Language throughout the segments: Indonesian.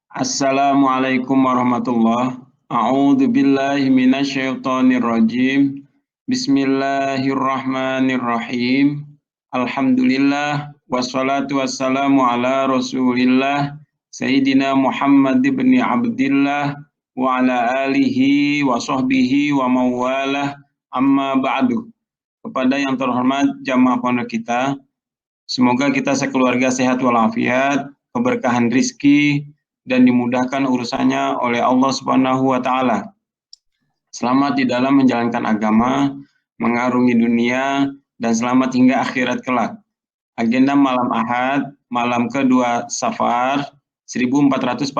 Assalamualaikum warahmatullahi. A'udzu billahi minasyaitonir rajim. Bismillahirrahmanirrahim. Alhamdulillah wassalatu wassalamu ala Rasulillah Sayyidina Muhammad ibn Abdillah wa ala alihi wa sahbihi wa mawalah, amma ba'du. Kepada yang terhormat jamaah pondok kita, semoga kita sekeluarga sehat walafiat, keberkahan rizki, dan dimudahkan urusannya oleh Allah Subhanahu wa Ta'ala. Selamat di dalam menjalankan agama, mengarungi dunia, dan selamat hingga akhirat kelak. Agenda malam Ahad, malam kedua Safar 1442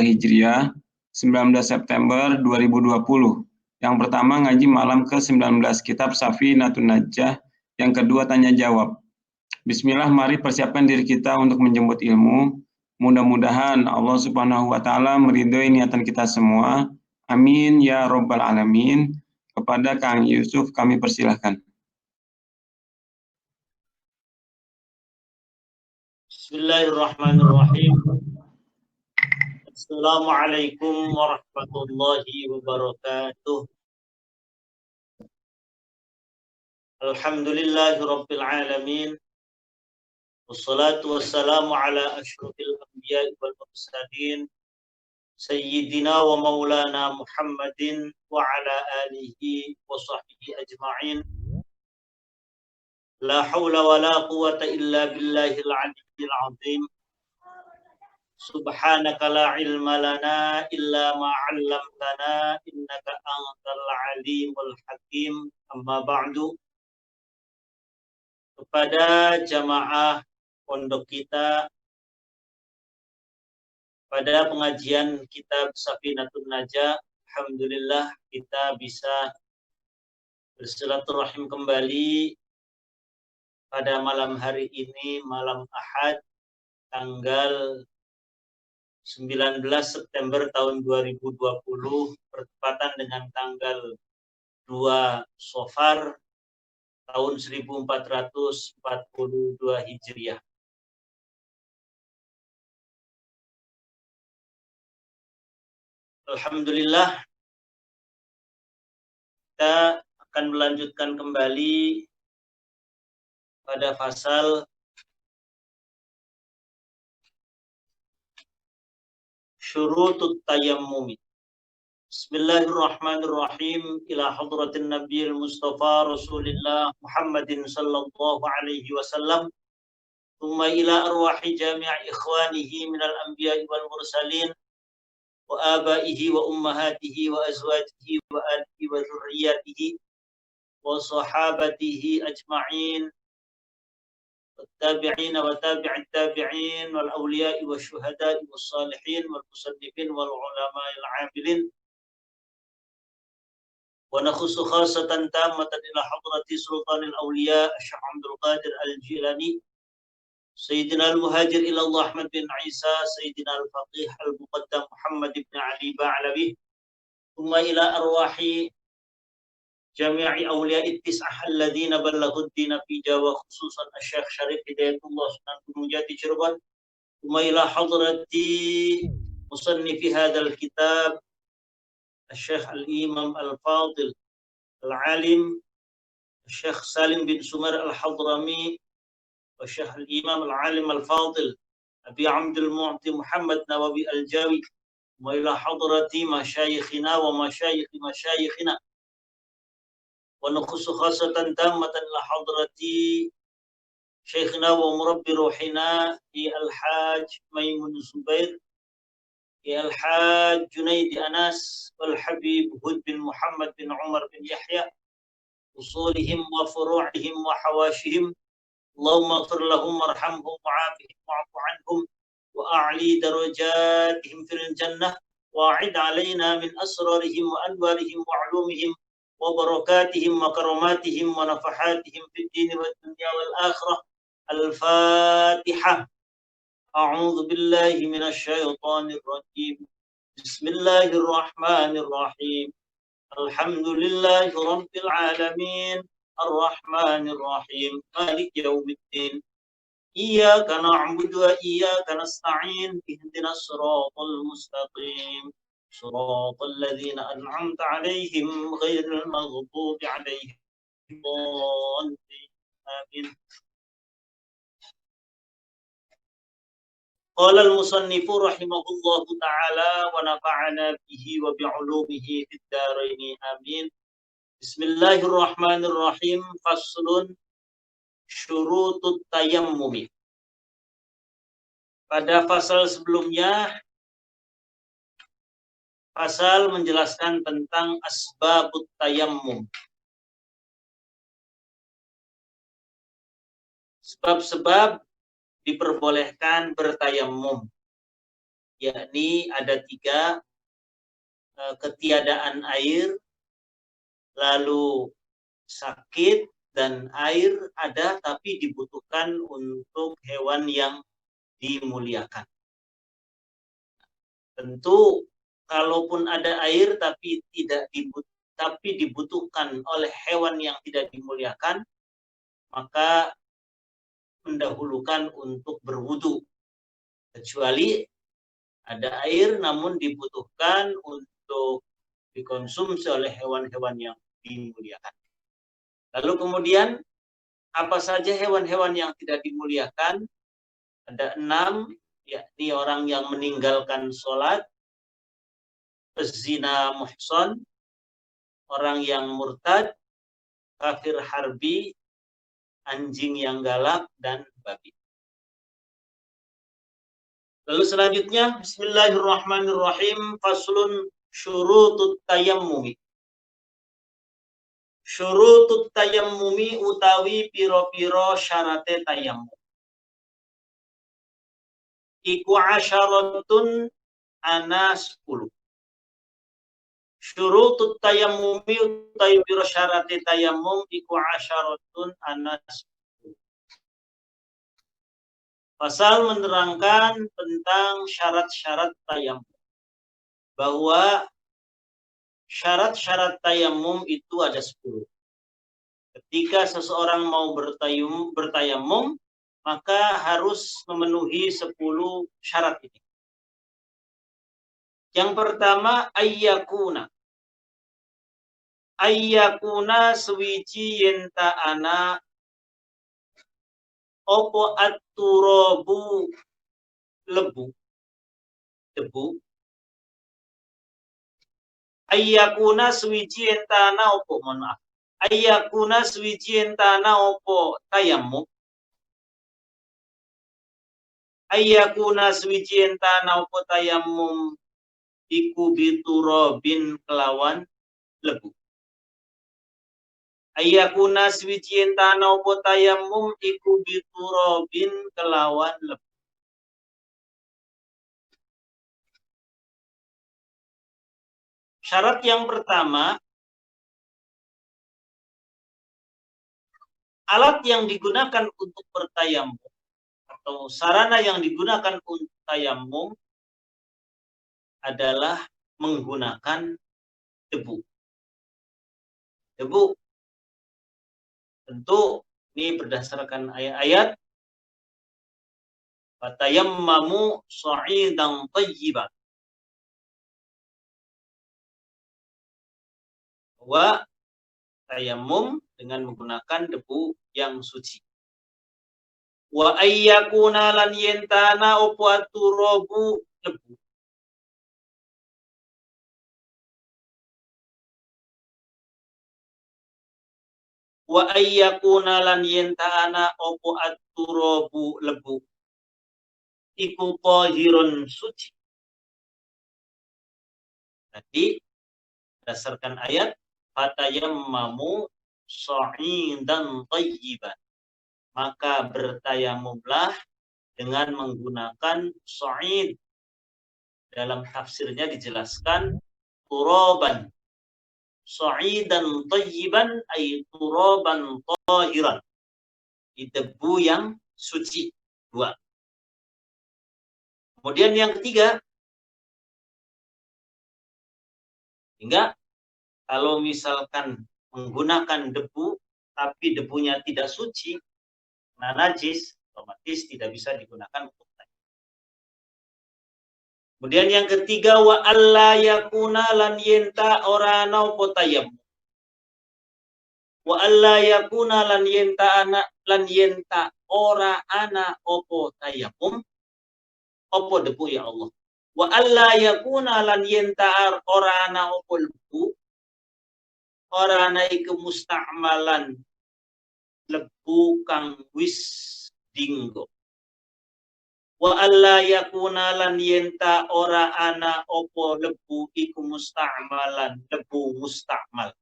Hijriah, 19 September 2020. Yang pertama ngaji malam ke-19 kitab Safinatun Najah, yang kedua tanya jawab. Bismillah, mari persiapkan diri kita untuk menjemput ilmu. Mudah-mudahan Allah Subhanahu wa Ta'ala meridhoi niatan kita semua. Amin ya Rabbal Alamin. Kepada Kang Yusuf kami persilahkan. Bismillahirrahmanirrahim. Assalamualaikum warahmatullahi wabarakatuh. Alhamdulillahi rabbil alamin. Wassalatu wassalamu ala asyrafil anbiya'i wal mursalin Sayyidina wa maulana Muhammadin wa ala alihi wa sahbihi ajma'in. La hawla wa la quwata illa billahil aliyyil azim. Subhanaka la ilma lana illa ma 'allamtana innaka antal alimul hakim. Amma ba'du. Kepada jamaah pondok kita pada pengajian kitab Safinatun Najah, alhamdulillah kita bisa bersilaturahim kembali pada malam hari ini, malam Ahad, tanggal 19 September tahun 2020, bertepatan dengan tanggal 2 Safar tahun 1442 Hijriah. Alhamdulillah, kita akan melanjutkan kembali pada fasal syurutut tayammum. Bismillahirrahmanirrahim. Ila hadratin Nabiyil Mustafa Rasulillah Muhammadin sallallahu alaihi wasallam. Thumma ila arwahi jami'i ikhwanihi minal anbiya'i wal mursalin wa abaihi wa ummahatihi wa azwajihi wa alihi wa dhurriyyatihi wa sahabatihi ajma'in والتابعين وتابع التابعين والأولياء والشهداء والصالحين والمصنفين والعلماء العاملين. ونخص خاصة تامة إلى حضرة سلطان الأولياء الشيخ عبد القادر الجيلاني، سيدنا المهاجر إلى الله أحمد بن عيسى، سيدنا الفقيه المقدم محمد بن علي بعلوي، ثم إلى أرواح جميع أولياء التسعة الذين بلغوا الدين في جاوة، خصوصا الشيخ شريف هداية الله سنان بنجاتي شربان، ثم إلى حضرة مصنف هذا الكتاب الشيخ الإمام الفاضل العالم الشيخ سالم بن سمر الحضرمي، والشيخ الإمام العالم الفاضل أبي عبد المعطي محمد نووي الجاوي، وإلى حضرة مشايخنا ومشايخ مشايخنا. ونخص خاصة تامة إلى حضرة شيخنا ومربي روحنا الحاج ميمون الزبير، الحاج جنيد أناس، والحبيب هود بن محمد بن عمر بن يحيى، أصولهم وفروعهم وحواشهم. اللهم اغفر لهم وارحمهم وعافهم واعف عنهم وأعلي درجاتهم في الجنة، وأعد علينا من أسرارهم وأنوارهم وعلومهم وبركاتهم وكراماتهم ونفحاتهم في الدين والدنيا والآخرة. الفاتحة. أعوذ بالله من الشيطان الرجيم. بسم الله الرحمن الرحيم. الحمد لله رب العالمين الرحمن الرحيم مالك يوم الدين Iyyaka na'budu wa iyyaka nasta'in ihdinas siratal mustaqim siratal ladzina an'amta 'alaihim ghairil maghdubi 'alaihim waladdallin. Amin. Qala al-musannifu rahimahullahu ta'ala wa nafa'ana bihi wa bi'ulumihi fid dharain amin. Bismillahirrahmanirrahim. Faslun syurutut tayammumi. Pada pasal sebelumnya, pasal menjelaskan tentang asbabut tayammum. Sebab-sebab diperbolehkan bertayammum. Yakni ada 3, ketiadaan air, lalu sakit, dan air ada tapi dibutuhkan untuk hewan yang dimuliakan. Tentu kalaupun ada air tapi dibutuhkan oleh hewan yang tidak dimuliakan, maka mendahulukan untuk berwudu. Kecuali ada air namun dibutuhkan untuk dikonsumsi oleh hewan-hewan yang dimuliakan. Lalu kemudian, apa saja hewan-hewan yang tidak dimuliakan? Ada 6, yakni orang yang meninggalkan sholat, pezina muhson, orang yang murtad, kafir harbi, anjing yang galak, dan babi. Lalu selanjutnya, bismillahirrahmanirrahim, faslun syurutut tayammumi. Syurutut tayammumi utawi piro-piro syarate tayammum. Iku asyaratun ana 10. Syurutut tayammumi utawi piro syarate tayammum iku asyaratun ana 10. Pasal menerangkan tentang syarat-syarat tayammum. Bahwa syarat-syarat tayammum itu ada 10. Ketika seseorang mau bertayammum, maka harus memenuhi 10 syarat ini. Yang pertama, ayyakuna. Ayyakuna suwiji yenta ana opo at-turabu lebu. Debu. Ayyakuna suwiji entana opo, mohon maaf. Ayyakuna suwiji entana opo tayammum. Ayyakuna suwiji entana opo tayammum iku biturabin kelawan lebu. Ayyakuna suwiji entana opo tayammum iku biturabin kelawan lebu. Syarat yang pertama, alat yang digunakan untuk bertayammum atau sarana yang digunakan untuk tayammum adalah menggunakan debu. Debu. Tentu ini berdasarkan ayat-ayat. Fatayammamu sha'idan thayyiban. Bahwa tayammum dengan menggunakan debu yang suci. Wa ayyakuna lan yentana opo aturabu debu. Wa ayyakuna lan yentana opo aturabu lebu. Iku tahirun suci. Tadi berdasarkan ayat fatayammamu sha'idan thayyiban. Maka bertayamumlah dengan menggunakan sha'id. Dalam tafsirnya dijelaskan turaban. Sha'idan thayyiban ay turaban tahiran. Debu yang suci. 2. Kemudian yang ketiga, hingga kalau misalkan menggunakan debu, tapi debunya tidak suci, nah najis, otomatis tidak bisa digunakan untuk tayamum. Kemudian yang ketiga, wa alla yakuna lan yenta orana opo tayamum. Wa alla yakuna lan yenta ora ana opo tayamum. Opo debu ya Allah. Wa alla yakuna lan yenta ora ana opo lebu. Ora ana iku musta'malan lebu kang wis dinggo. Wa alla yakuna lan yenta ora ana opo lebu iku musta'malan lebu musta'mal.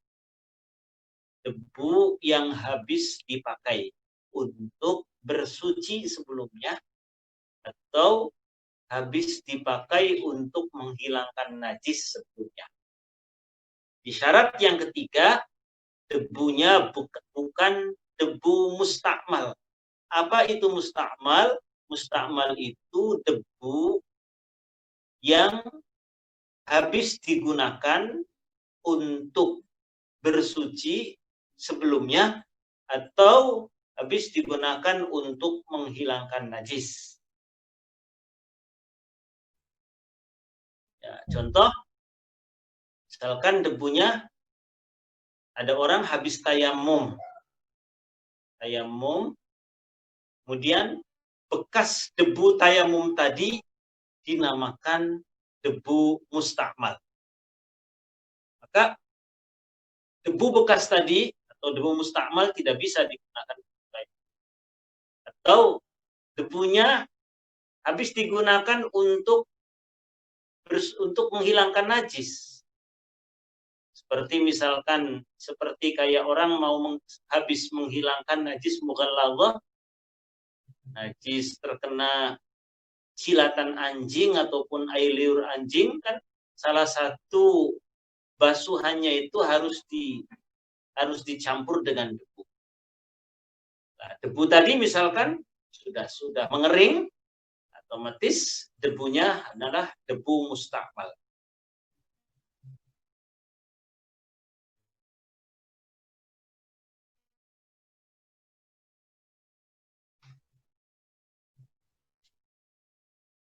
Debu yang habis dipakai untuk bersuci sebelumnya atau habis dipakai untuk menghilangkan najis sebelumnya. Di syarat yang ketiga, debunya bukan debu musta'mal. Apa itu musta'mal? Musta'mal itu debu yang habis digunakan untuk bersuci sebelumnya atau habis digunakan untuk menghilangkan najis. Ya, contoh, misalkan debunya ada orang habis tayamum, kemudian bekas debu tayamum tadi dinamakan debu musta'mal. Maka debu bekas tadi atau debu musta'mal tidak bisa digunakan untuk tayamum. Atau debunya habis digunakan untuk menghilangkan najis. Seperti misalkan, seperti kayak orang mau habis menghilangkan najis mughalladhah, najis terkena cilatan anjing ataupun air liur anjing, kan salah satu basuhannya itu harus dicampur dengan debu. Nah, debu tadi misalkan sudah mengering, otomatis debunya adalah debu musta'mal.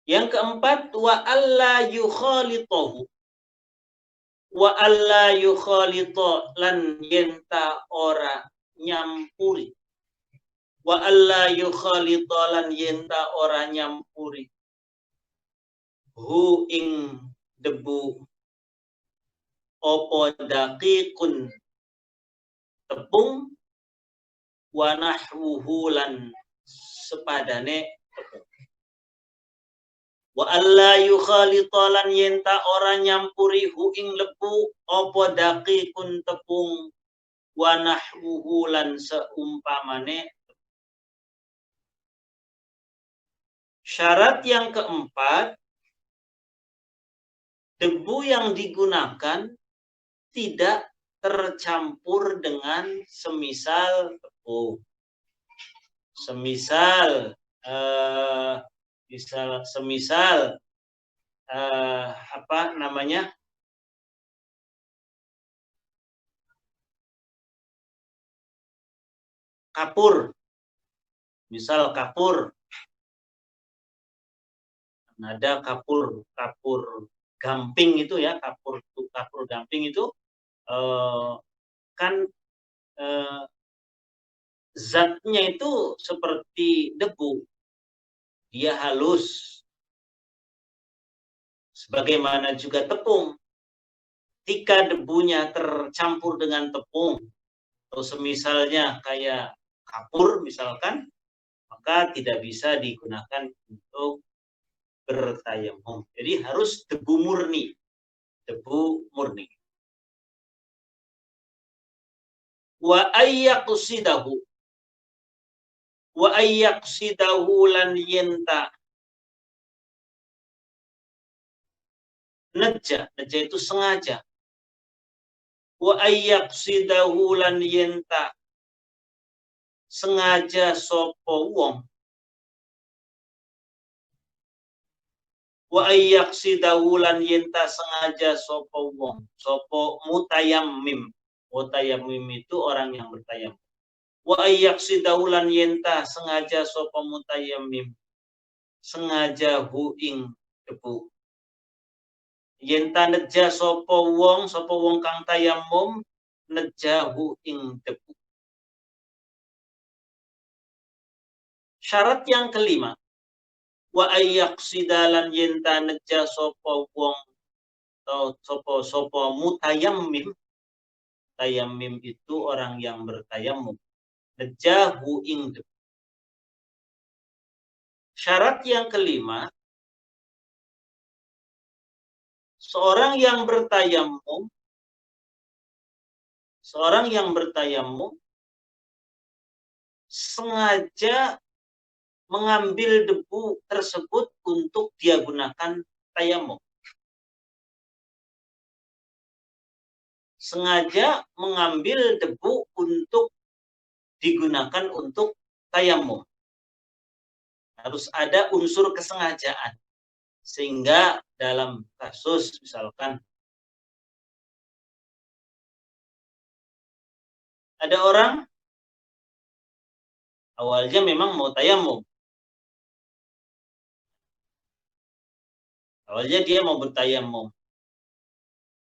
Yang keempat, wa alla yukhalitahu. Wa alla yukhalita lan yenta ora nyampuri. Wa alla yukhalita lan yenta ora nyampuri. Hu ing debu opo daqiqun tepung wa nahwuhu lan sepadane tepung. Wa alla yukhalita lan yenta ora nyampuri hu ing lebu opo daqiqun tepung wa nahwuhu lan seumpamane. Syarat yang keempat, debu yang digunakan tidak tercampur dengan semisal tepung. Semisal apa namanya? Kapur. Misal kapur. Ada kapur gamping itu ya, kapur gamping itu kan zatnya itu seperti debu, dia halus. Sebagaimana juga tepung, ketika debunya tercampur dengan tepung atau semisalnya kayak kapur misalkan, maka tidak bisa digunakan untuk bertayamum. Jadi harus debu murni. Wa ayyaqsidahu lan yenta. Naja itu sengaja. Wa ayyaqsidahu lan yenta. Sengaja sopo wong. Wa ayyaqsidahu lan yenta sengaja sopo wong. Sopo mutayammim. Mutayammim itu orang yang bertayamum. Wa ayyaqsidahu lan yenta sengaja sapa mutayammim sengaja hu ing debu. Yenta neja sapa wong kang tayammum nejahu ing debu. Syarat yang kelima, wa ayyaqsidalan yenta neja sapa wong atau sapa mutayammim. Tayammim itu orang yang bertayammum. Nejahu ing debu. Syarat yang kelima, seorang yang bertayammum sengaja mengambil debu tersebut untuk dia gunakan tayammum. Sengaja mengambil debu untuk digunakan untuk tayammum. Harus ada unsur kesengajaan. Sehingga dalam kasus misalkan ada orang awalnya memang mau tayammum. Awalnya dia mau bertayammum.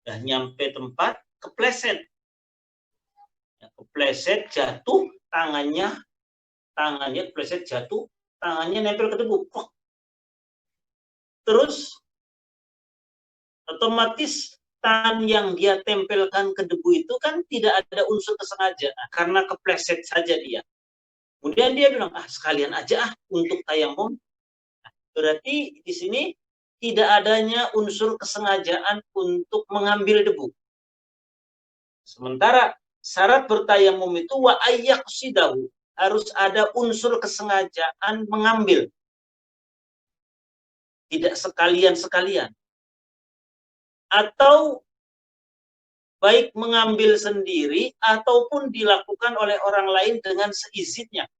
Udah nyampe tempat, kepleset. Ya, kepleset, jatuh, tangannya kepleset, jatuh, tangannya nempel ke debu. Terus, otomatis tangan yang dia tempelkan ke debu itu kan tidak ada unsur kesengajaan. Karena kepleset saja dia. Kemudian dia bilang, sekalian aja untuk tayammum. Berarti di sini tidak adanya unsur kesengajaan untuk mengambil debu. Sementara syarat bertayammum itu wa ayyaqsidahu, harus ada unsur kesengajaan mengambil. Tidak sekalian-sekalian. Atau baik mengambil sendiri ataupun dilakukan oleh orang lain dengan seizinnya.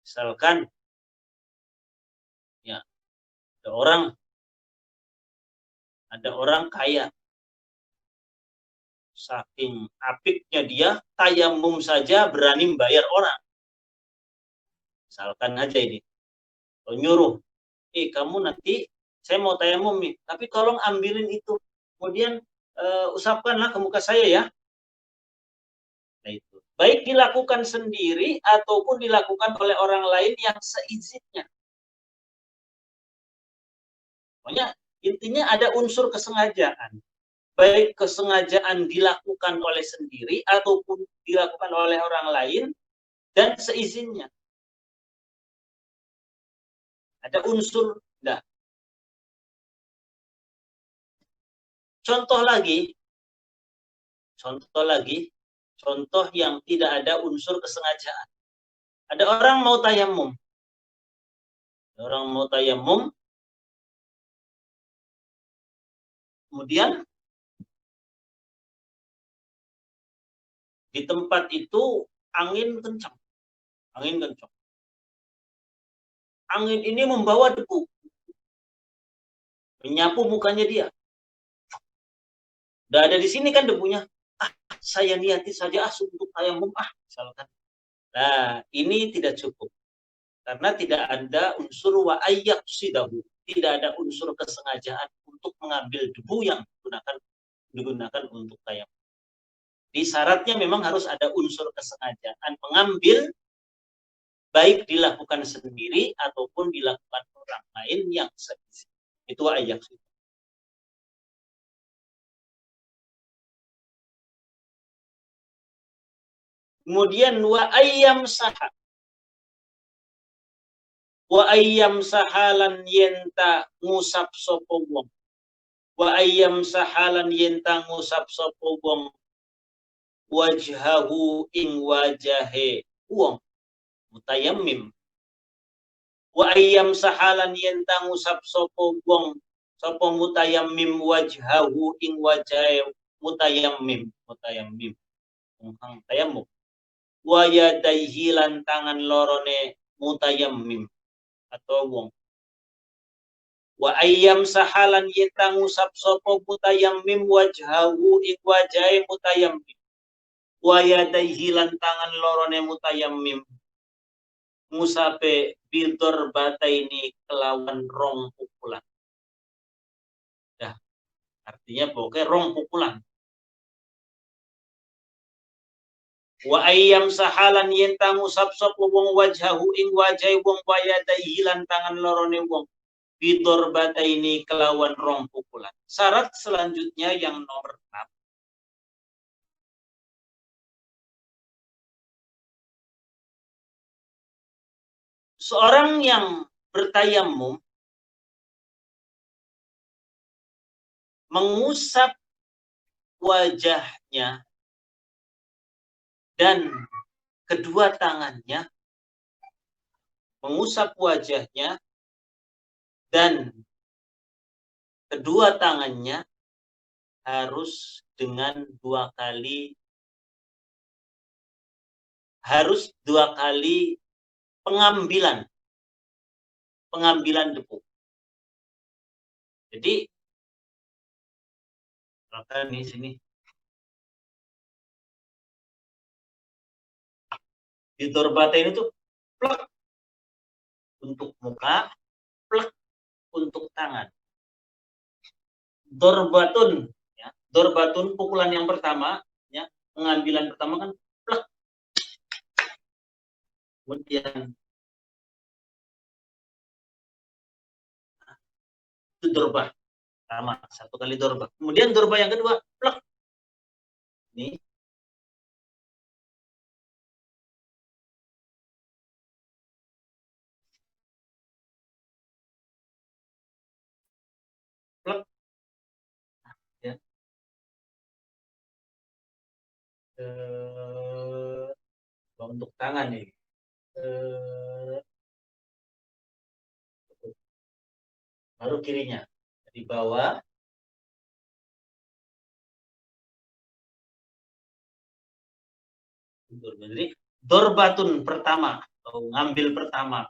Misalkan ya ada orang kaya, saking apiknya dia tayammum saja berani membayar orang. Misalkan aja ini, nyuruh, kamu nanti saya mau tayammum nih, tapi tolong ambilin itu, kemudian usapkanlah ke muka saya ya. Nah itu, baik dilakukan sendiri ataupun dilakukan oleh orang lain yang seizinnya. Pokoknya intinya ada unsur kesengajaan. Baik kesengajaan dilakukan oleh sendiri ataupun dilakukan oleh orang lain dan seizinnya. Ada unsur. Nah. Contoh yang tidak ada unsur kesengajaan. Ada orang mau tayammum. Kemudian di tempat itu angin kencang. Angin ini membawa debu. Menyapu mukanya dia. Udah ada di sini kan debunya. Saya niati saja untuk tayammum misalkan. Nah, ini tidak cukup. Karena tidak ada unsur wa ayyaqsidahu. Tidak ada unsur kesengajaan untuk mengambil debu yang digunakan untuk tayammum. Di syaratnya memang harus ada unsur kesengajaan mengambil, baik dilakukan sendiri ataupun dilakukan orang lain yang seizinnya. Itu wa ayyaqsidahu. Kemudian wa ayyam sahalan yenta ngusap sapa wong. Wa ayyam sahalan yenta ngusap sapa wong wajhahu ing wajahe wong mutayammim. Wa ayyam sahalan yenta ngusap sapa wong sapa mutayammim wajhahu ing wajahe mutayammim. Kang tayammum. Wa yadaihi lan tangan lorone mutayammim atau wong. Wa ayyam sahalan yenta ngusap sapa mutayammim wajhahu ing wajahe mutayammim. wa yadaihi lan tangan lorone mutayammim musape bidor bataini kelawan rong pukulan. Dah, artinya pokoknya rong pukulan. Wa ayyam sahalan yen ngusap sapa wong wajhahu ing wajahe wong wayadaihi lan tangan lorone wong bidor bataini kelawan rong pukulan. Syarat selanjutnya yang nomor 6. Seorang yang bertayamum mengusap wajahnya dan kedua tangannya, mengusap wajahnya dan kedua tangannya harus dengan dua kali pengambilan debu. Jadi di sini di dorbatain itu plek untuk muka, plek untuk tangan. Dorbatun, ya, dorbatun pukulan yang pertama, ya, pengambilan pertama kan plek. Kemudian itu dorba pertama, satu kali dorba. Kemudian dorba yang kedua plek. Ini plek. Ya. Untuk tangan nih. Baru kirinya di bawah. Jadi dorbatun pertama atau ngambil pertama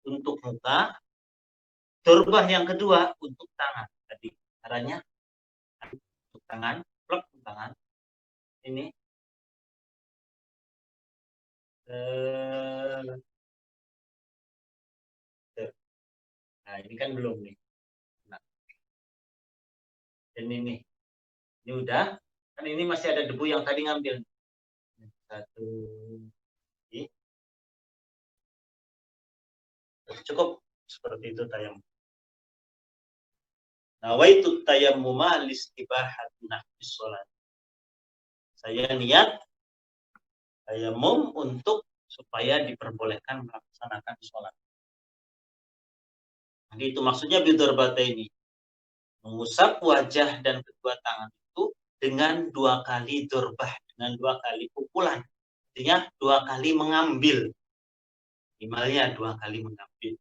untuk muka, dorbah yang kedua untuk tangan. Tadi caranya untuk tangan, plek tangan. Ini nah ini kan belum nih. Nah, ini udah. Kan ini masih ada debu yang tadi ngambil. Satu. Ini. Cukup seperti itu tayamum. Nawaitu tayammuma listibahatin nafis sholat. Saya niat tayamum untuk supaya diperbolehkan melaksanakan sholat. Jadi itu maksudnya bidorbata ini. Mengusap wajah dan kedua tangan itu dengan dua kali dorbah, dengan dua kali pukulan. Artinya dua kali mengambil. Minimalnya dua kali mengambil.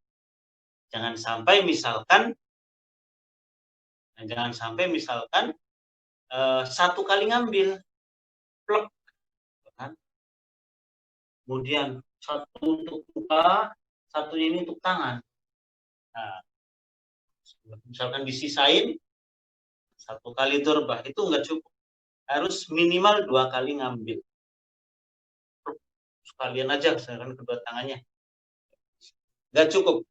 Jangan sampai misalkan satu kali ngambil, plek, kan? Kemudian satu untuk muka, satunya ini untuk tangan. Nah, misalkan disisain satu kali dorbah itu enggak cukup, harus minimal dua kali ngambil. Sekalian aja misalkan kedua tangannya, enggak cukup,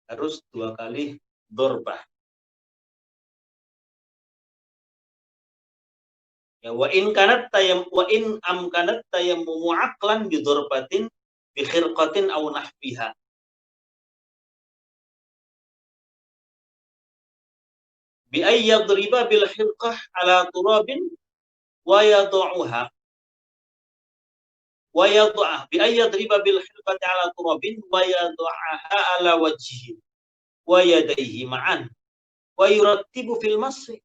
harus dua kali dorbah. Ya, wa in amkanat tayammumu aqlan bi dorbatin bi khirqatin aw nahbiha. Bi ay yadriba bil khirqah ala turabin wa yad'uha. Wa yad'ah bi ay yadriba bil khirqati ala turabin wa yad'aha ala wajhihi wa yadayhi ma'an wa yurattibu fil masri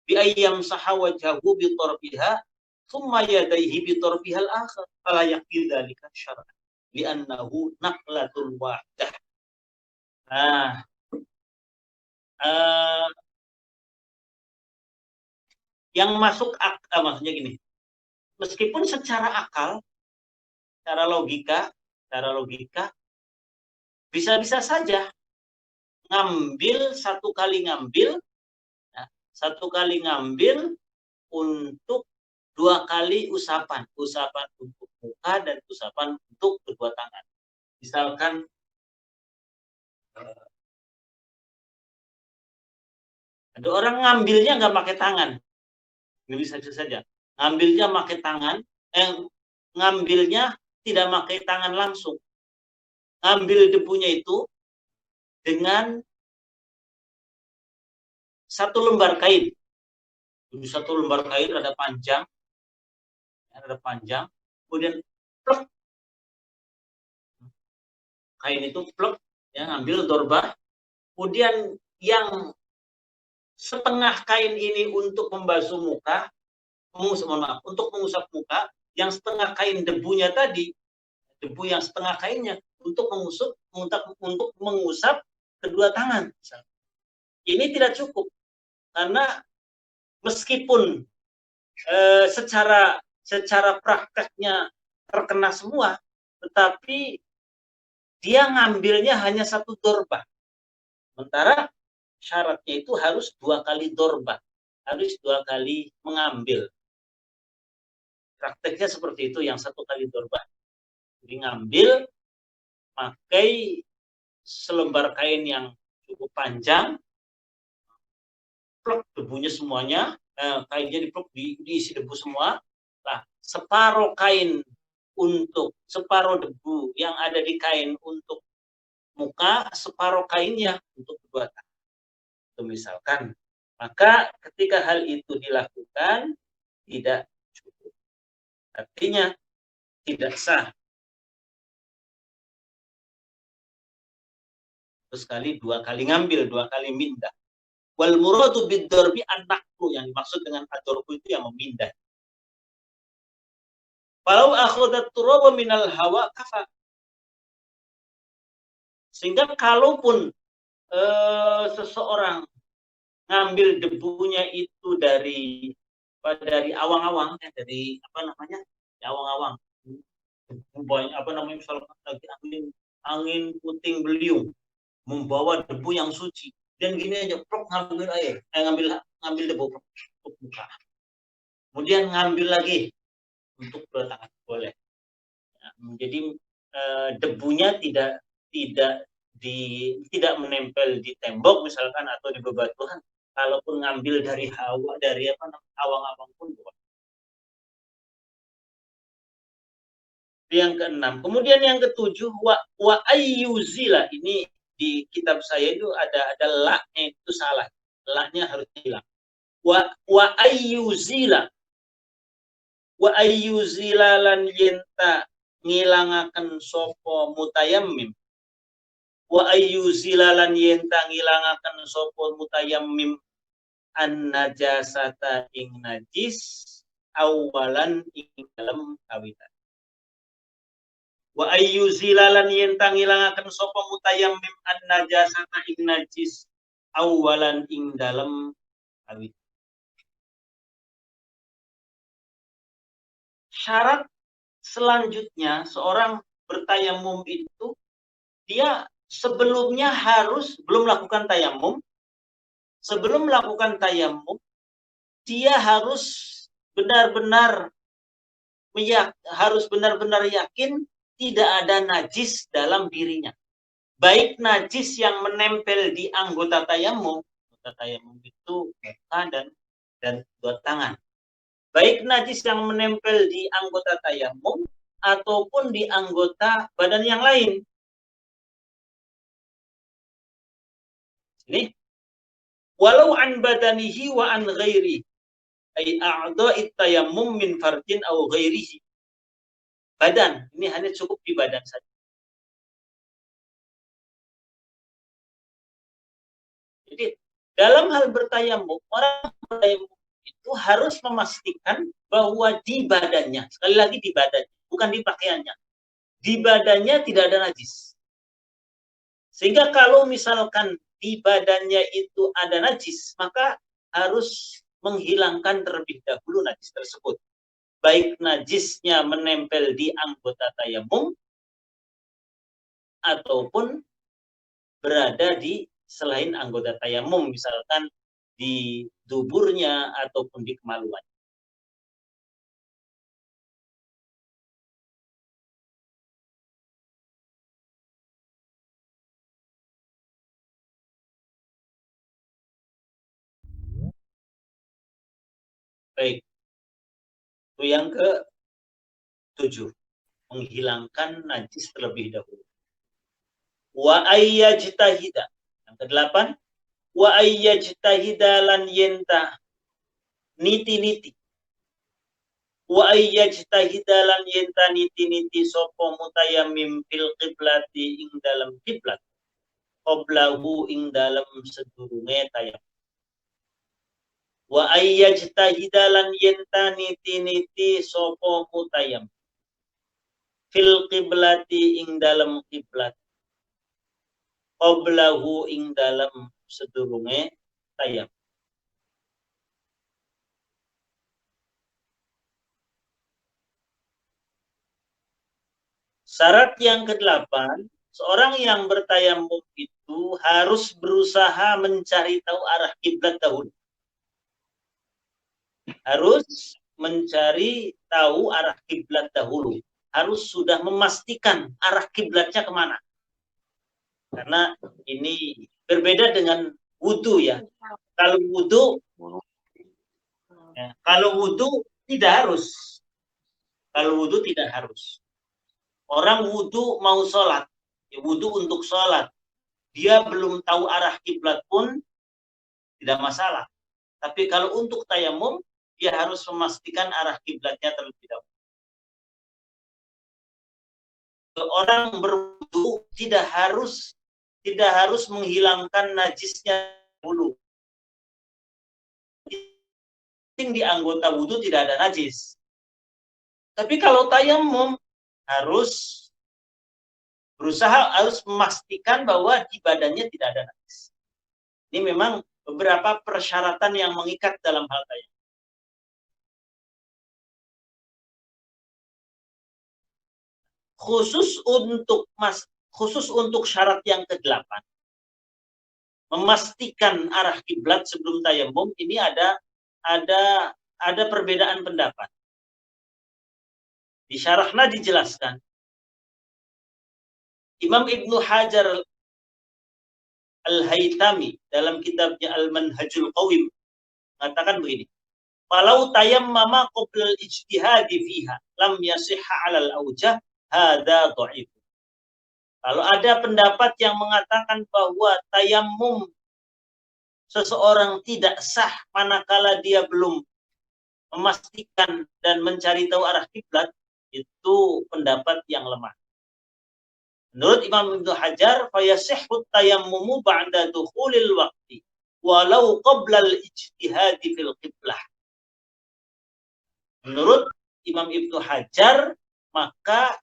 bi ayyam sahawajhahu bi tarfiha thumma yadayhi bi tarfiha al-akhar fala yaqdi dzalika syar'an li'annahu naqlatun wahidah. Nah, yang masuk akal maksudnya gini. Meskipun secara akal, secara logika bisa-bisa saja satu kali ngambil untuk 2 kali usapan untuk muka dan usapan untuk kedua tangan. Misalkan ada orang ngambilnya nggak pakai tangan, nggak bisa saja. Ngambilnya pakai tangan, ngambilnya tidak pakai tangan langsung. Ngambil debunya itu dengan 1 lembar kain. Jadi 1 lembar kain ada panjang, kemudian plek, kain itu plek, ya, ngambil dorba, kemudian yang setengah kain ini untuk membasuh muka, untuk mengusap muka, yang setengah kain debunya tadi, debu yang setengah kainnya untuk mengusap kedua tangan. Ini tidak cukup, karena meskipun secara prakteknya terkena semua, tetapi dia ngambilnya hanya 1 dorba. Sementara syaratnya itu harus 2 kali dorba, harus 2 kali mengambil. Prakteknya seperti itu, yang 1 kali dorba. Jadi ngambil, pakai selembar kain yang cukup panjang, plek debunya semuanya, kainnya diplek, diisi debu semua. Nah, separuh debu yang ada di kain untuk muka, separuh kainnya untuk kedua tangan. Itu misalkan. Maka ketika hal itu dilakukan, tidak cukup. Artinya tidak sah. Terus 2 kali ngambil, 2 kali mindah. Wal muradu bid-darbi an-naqlu, yang dimaksud dengan ad-darbu itu yang memindah. Walau akhadat turaba minal hawa kafa. Sehingga kalaupun seseorang ngambil debunya itu dari awang-awang, dari awang-awang, misalkan lagi angin puting beliung, membawa debu yang suci, dan gini aja, ngambil air, ngambil debu untuk muka, kemudian ngambil lagi untuk kedua tangan, boleh. Nah, jadi debunya tidak menempel di tembok misalkan atau di bebatuan. Kalaupun ngambil dari awang-awang pun boleh. Yang ke-6. Kemudian yang ke-7, wa ayyuzila, ini di kitab saya itu ada la-nya itu salah. La-nya harus hilang. Wa ayyuzila lan yenta ngilangaken sapa mutayammim. Wa ayyuzila lan yenta ngilangaken sapa mutayammim an-najasata ing najis awalan ing dalem kawitan. Wa ayyuzila lan yenta ngilangaken sapa mutayammim an-najasata ing najis awalan ing dalem kawitan. Syarat selanjutnya seorang bertayamum itu, dia sebelumnya belum melakukan tayamum. Sebelum melakukan tayamum, dia harus benar-benar yakin tidak ada najis dalam dirinya. Baik najis yang menempel di anggota tayamum itu muka dan kedua tangan. Baik najis yang menempel di anggota tayamum ataupun di anggota badan yang lain. Ini walau an badanihi wa an ghairi, ay a'dha'it tayammum min fardin aw ghairihi. Badan, ini hanya cukup di badan saja. Jadi dalam hal bertayamum, orang bertayamum itu harus memastikan bahwa di badannya, sekali lagi di badannya, bukan di pakaiannya, di badannya tidak ada najis. Sehingga kalau misalkan di badannya itu ada najis, maka harus menghilangkan terlebih dahulu najis tersebut. Baik najisnya menempel di anggota tayamum ataupun berada di selain anggota tayamum, misalkan di duburnya ataupun di kemaluan. Baik. Itu yang ke-7. Menghilangkan najis terlebih dahulu. Wa ayyajtahida. Yang ke-8. Wa ayyajtahida lan yenta niti-niti. Wa ayyajtahida lan yenta niti-niti sapa mutayammim fil qiblati ing dalam kiblat. Qablahu ing dalam sedurunge tayam. Wa ayyajtahida lan yenta niti-niti sapa mutayammim fil qiblati ing dalam kiblat. Qablahu ing dalam sedurunge tayam. Syarat yang ke-8, seorang yang bertayamum itu harus berusaha mencari tahu arah kiblat dahulu. Harus mencari tahu arah kiblat dahulu. Harus sudah memastikan arah kiblatnya kemana. Karena ini berbeda dengan wudu ya. Kalau wudu tidak harus. Kalau wudu tidak harus. Orang wudu mau sholat, ya wudu untuk sholat. Dia belum tahu arah kiblat pun tidak masalah. Tapi kalau untuk tayamum, dia harus memastikan arah kiblatnya terlebih dahulu. Orang berwudu tidak harus menghilangkan najisnya dulu. Di anggota wudu tidak ada najis. Tapi kalau tayamum harus memastikan bahwa di badannya tidak ada najis. Ini memang beberapa persyaratan yang mengikat dalam hal tayamum. Khusus untuk syarat yang ke-8, memastikan arah kiblat sebelum tayamum, ini ada perbedaan pendapat. Di syarahnya dijelaskan. Imam Ibnu Hajar Al-Haytami dalam kitabnya Al-Manhajul Qawim mengatakan begini. Walau tayammama qabla al-ijtihadi fiha lam yasihha 'ala al-awjah hadza dha'if. Kalau ada pendapat yang mengatakan bahwa tayammum seseorang tidak sah manakala dia belum memastikan dan mencari tahu arah kiblat, itu pendapat yang lemah. Menurut Imam Ibnu Hajar, fayasihhu tayammumu ba'da dukhulil waqti walau qabla al-ijtihad fil qiblah. Menurut Imam Ibnu Hajar, maka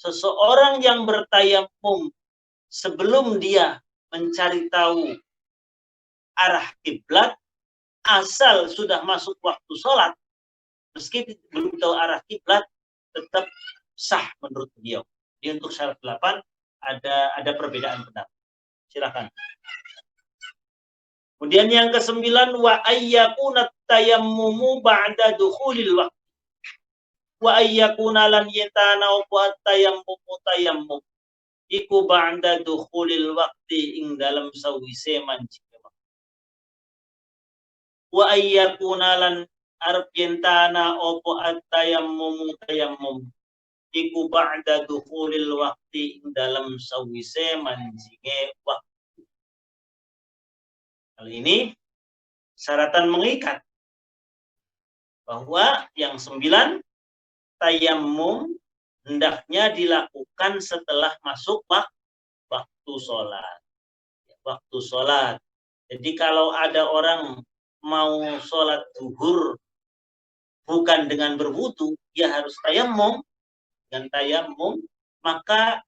seseorang yang bertayamum sebelum dia mencari tahu arah kiblat, asal sudah masuk waktu sholat, meski belum tahu arah kiblat, tetap sah menurut beliau. Jadi untuk syarat 8 ada perbedaan pendapat. Silakan. Kemudian yang ke-9, wa ayyakuna tayammumu ba'da dukhulil waqti. Wa ayyakuna lan yatana wa tayammumu tayammum. Iku ba'da dukhulil waqti ing dalam sawise manci. Wa ayyakuna lan arep yentana opo at-tayammumu tayammum. Iku ba'da dukhulil waqti ing dalam sawise manjinge waktu. Kali ini syaratan mengikat bahwa yang 9, tayammum hendaknya dilakukan setelah masuk waktu sholat. Waktu sholat. Jadi kalau ada orang mau sholat zuhur bukan dengan berwudu, dia harus tayammum. Dengan tayammum, maka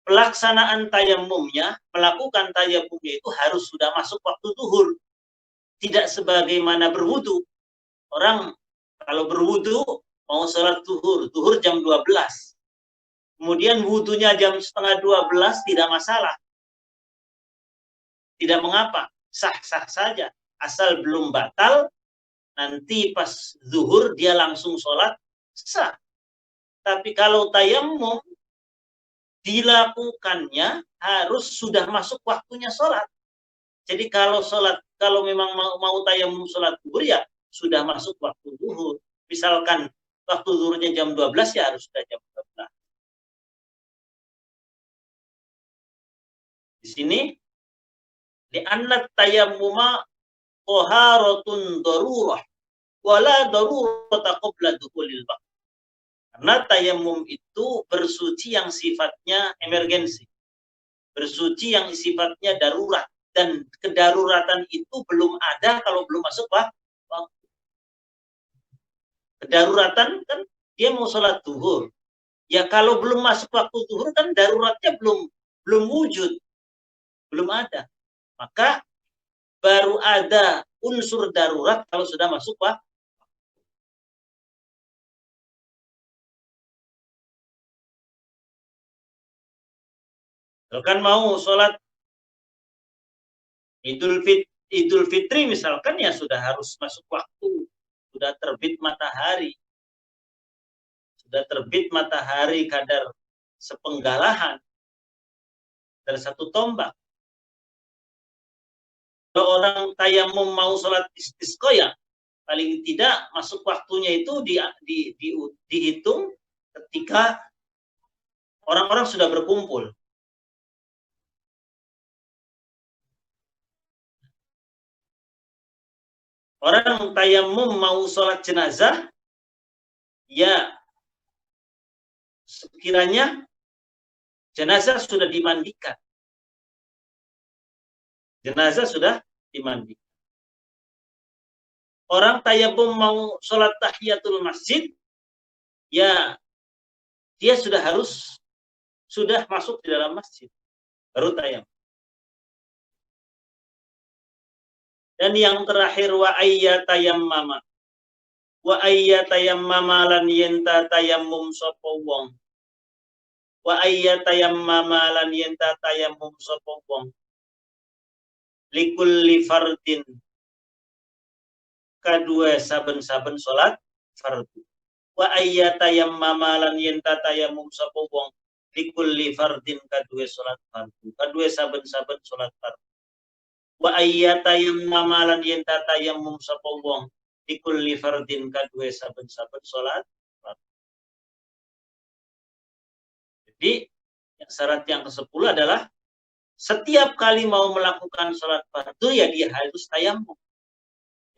pelaksanaan tayammumnya, melakukan tayammumnya itu harus sudah masuk waktu zuhur. Tidak sebagaimana berwudu. Orang kalau berwudu mau sholat zuhur jam 12. Kemudian wudunya jam setengah 12 tidak masalah. Tidak mengapa, sah-sah saja. Asal belum batal, nanti pas zuhur dia langsung sholat, sah. Tapi kalau tayammum dilakukannya harus sudah masuk waktunya sholat. Jadi kalau memang mau tayamum sholat zuhur ya sudah masuk waktu zuhur. Misalkan waktu zuhurnya jam 12 ya harus sudah jam 12. Di sini di annat tayammuma taharatun darurah wala darurata qabla dukhulil waqt. Karena tayamum itu bersuci yang sifatnya emergensi. Bersuci yang sifatnya darurat. Dan kedaruratan itu belum ada kalau belum masuk waktu. Kedaruratan kan dia mau sholat zuhur. Ya kalau belum masuk waktu zuhur kan daruratnya belum wujud. Belum ada. Maka baru ada unsur darurat kalau sudah masuk waktu. Kalau kan mau sholat Idul Fitri misalkan ya sudah harus masuk waktu. Sudah terbit matahari. Sudah terbit matahari kadar sepenggalahan. Dari satu tombak. Kalau orang tayamum mau sholat istisqa ya paling tidak masuk waktunya itu dihitung ketika orang-orang sudah berkumpul. Orang tayamum mau sholat jenazah, ya sekiranya jenazah sudah dimandikan. Jenazah sudah dimandikan. Orang tayamum mau sholat tahiyatul masjid, ya dia sudah masuk di dalam masjid. Baru tayamum. Dan yang terakhir wa ayyatayammama. Wa ayyatayammama lan yenta tayammum sapa wong. Wa ayyatayammama lan yenta tayammum sapa wong. Likulli fardin. Kadua saben-saben salat fardu. Wa ayyatayammama lan yenta tayammum sapa wong. Likulli fardin kadua salat fardu. Kadua saben-saben salat fardu. Wa ayyatayammama lan yenta tayammum sapa wong likulli fardin kadue saben-saben salat fardu. Jadi syarat yang ke-10 adalah setiap kali mau melakukan salat fardu ya dia harus tayammum.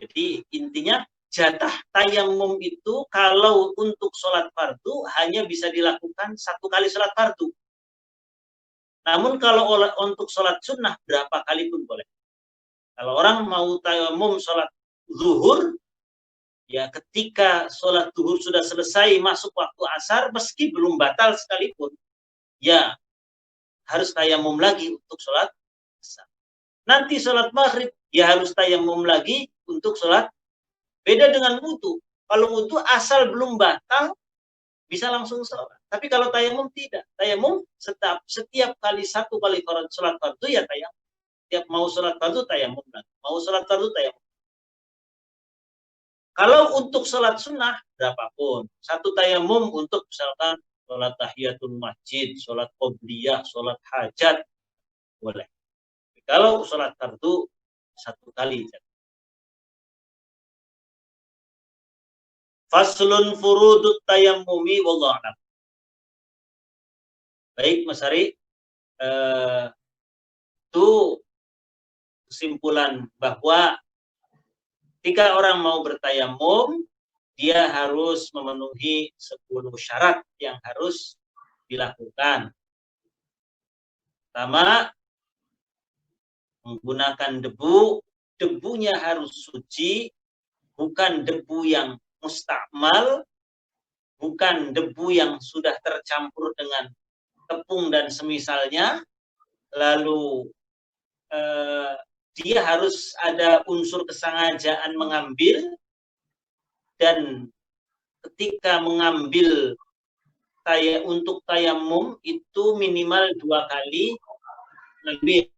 Jadi intinya jatah tayammum itu kalau untuk salat fardu hanya bisa dilakukan satu kali salat fardu. Namun kalau untuk salat sunnah berapa kali pun boleh. Kalau orang mau tayamum sholat zuhur, ya ketika sholat zuhur sudah selesai masuk waktu asar, meski belum batal sekalipun, ya harus tayamum lagi untuk sholat asar. Nanti sholat maghrib, ya harus tayamum lagi untuk sholat. Beda dengan wudu. Kalau wudu asal belum batal, bisa langsung sholat. Tapi kalau tayamum tidak. Tayamum setiap kali satu kali sholat fardu ya tayamum. Tiap mau sholat fardu tayamum, mau sholat fardu tayamum. Kalau untuk sholat sunnah berapapun, satu tayamum untuk misalkan sholat tahiyatul masjid, sholat qobliyah, sholat hajat boleh. Kalau sholat fardu satu kali. Faslun furudut tayammumi wallahu a'lam. Baik Mas Ari, itu kesimpulan bahwa ketika orang mau bertayamum, dia harus memenuhi 10 syarat yang harus dilakukan. Pertama, menggunakan debu, debunya harus suci, bukan debu yang mustakmal, bukan debu yang sudah tercampur dengan tepung dan semisalnya, lalu dia harus ada unsur kesengajaan mengambil, dan ketika mengambil untuk tayamum itu minimal 2 kali lebih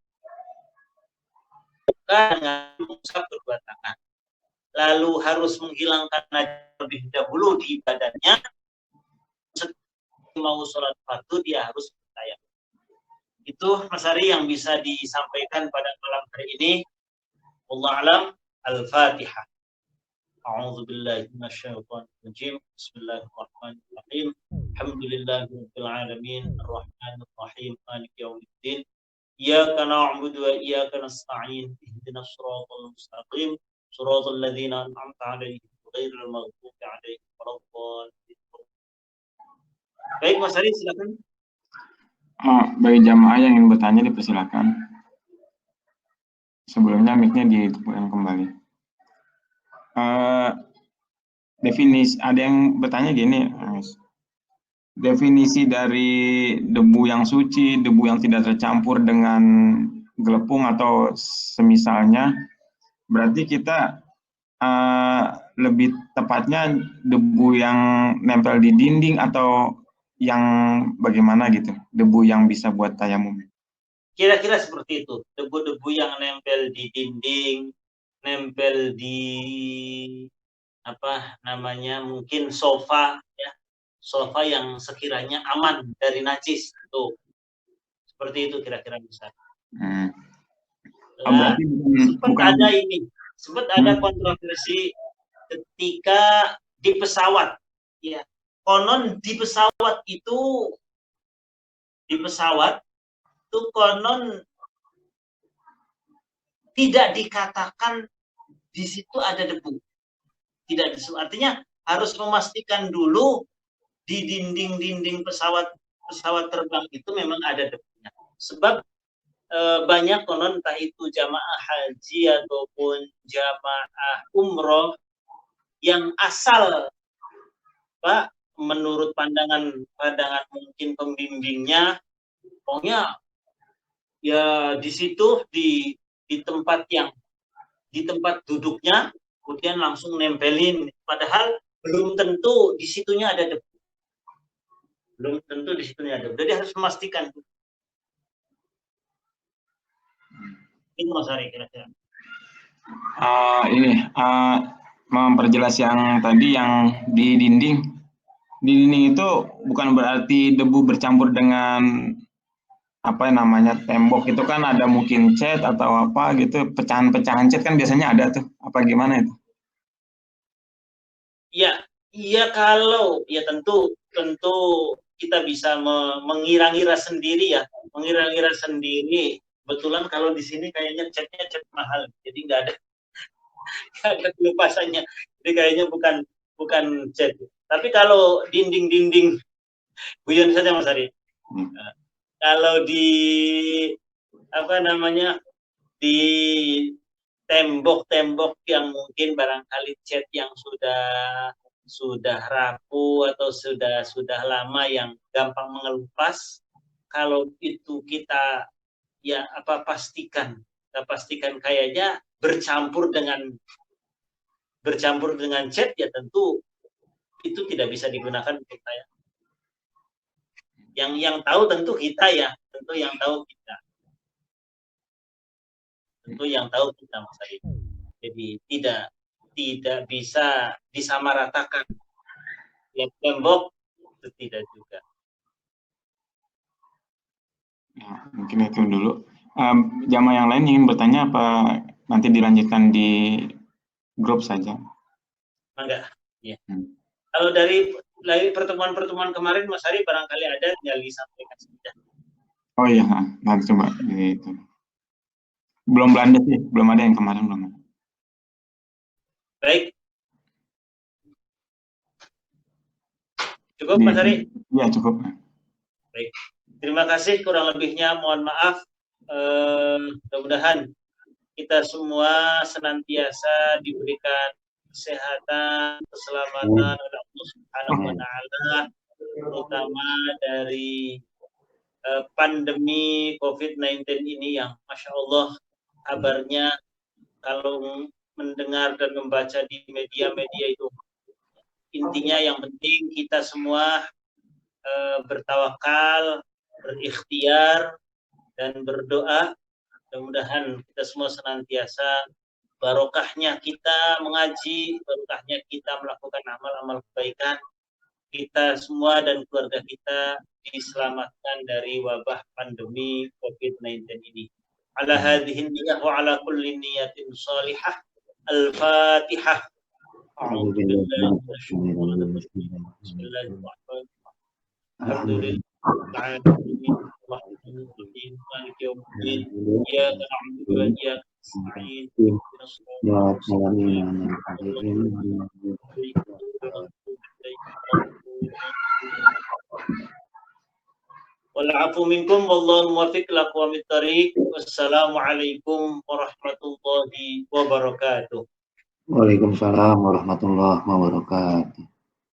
dengan mengusap kedua tangan. Lalu harus menghilangkan najis lebih dahulu di badannya. Setelah mau sholat fardu dia harus bertayamum. Itu Mas Ari yang bisa disampaikan pada malam hari ini. Wallahu a'lam. Al-Fatihah. A'udzu billahi minasyaitonir rajim. Bismillahirrahmanirrahim. Alhamdulillahirabbil alamin, arrahmanir rahim, maliki yaumiddin. Iyyaka na'budu wa iyyaka nasta'in. Ihdinas shiratal mustaqim. Shiratal ladzina an'amta 'alaihim ghairil maghdubi 'alaihim waladdallin. Baik Mas Ari, silakan. Bagi jamaah yang ingin bertanya dipersilakan. Sebelumnya mic-nya dihidupkan kembali. Definisi, ada yang bertanya gini, definisi dari debu yang suci, debu yang tidak tercampur dengan gelepung atau semisalnya, berarti kita lebih tepatnya debu yang nempel di dinding atau yang bagaimana gitu, debu yang bisa buat tayamum. Kira-kira seperti itu, debu-debu yang nempel di dinding, nempel di apa namanya, mungkin sofa ya, sofa yang sekiranya aman dari najis, tuh seperti itu kira-kira bisa. Nah, sempat ada ini, sempat ada kontroversi ketika di pesawat, ya. Konon di pesawat itu konon tidak dikatakan di situ ada debu. Tidak, artinya harus memastikan dulu di dinding-dinding pesawat terbang itu memang ada debunya. Sebab banyak konon, entah itu jamaah haji ataupun jamaah umroh yang asal Pak, menurut pandangan mungkin pembimbingnya, pokoknya ya di situ di tempat duduknya, kemudian langsung nempelin, padahal belum tentu di situnya ada debu. Belum tentu di situnya ada debu. Jadi harus memastikan. Itu Mas Ari kira-kira. Memperjelas yang tadi yang di dinding. Di dinding itu bukan berarti debu bercampur dengan apa namanya tembok, itu kan ada mungkin cat atau apa gitu, pecahan-pecahan cat kan biasanya ada tuh, apa gimana itu? Iya kalau ya tentu kita bisa mengira-ngira sendiri ya, mengira-ngira sendiri. Kebetulan kalau di sini kayaknya catnya cat mahal, jadi nggak ada kelupasannya, jadi kayaknya bukan cat. Tapi kalau dinding-dinding, guyon saja Mas Ari. Kalau di apa namanya, di tembok-tembok yang mungkin barangkali cat yang sudah rapuh atau sudah lama yang gampang mengelupas, kalau itu kita ya pastikan kayaknya bercampur dengan cat, ya tentu itu tidak bisa digunakan untuk saya. Yang tahu tentu kita ya, tentu yang tahu kita Mas Ari. Jadi tidak bisa disamaratakan. Yang tembok itu tidak juga. Ya, mungkin itu dulu. Jamaah yang lain ingin bertanya apa nanti dilanjutkan di grup saja? Enggak. Ya. Kalau dari pertemuan kemarin Mas Ari barangkali ada, tinggal disampaikan saja. Oh iya, nanti coba gitu. Belum Belanda sih, belum ada yang kemarin belum. Baik. Cukup Mas Ari? Iya cukup. Baik. Terima kasih, kurang lebihnya mohon maaf. Mudah-mudahan kita semua senantiasa diberikan kesehatan, keselamatan oleh Allah Subhanahu wa Ta'ala, terutama dari pandemi COVID-19 ini yang Masya Allah kabarnya kalau mendengar dan membaca di media-media itu, intinya yang penting kita semua bertawakal, berikhtiar, dan berdoa. Mudah-mudahan kita semua senantiasa barokahnya kita mengaji, barokahnya kita melakukan amal-amal kebaikan, kita semua dan keluarga kita diselamatkan dari wabah pandemi COVID-19 ini. Ala hadhihi niyah wa ala kulli niyatin salihah. Al-Fatihah. A'udzu billahi minasyaitonir rajim. Bismillahirrahmanirrahim. Alhamdulillah. Maliki yaumiddin. Iyyaka na'budu wa iyyaka nasta'in. Wal'afu minkum wallahu muwaffiq ila aqwamit thariq. Wassalamualaikum warahmatullahi wabarakatuh. Waalaikumsalam warahmatullahi wabarakatuh.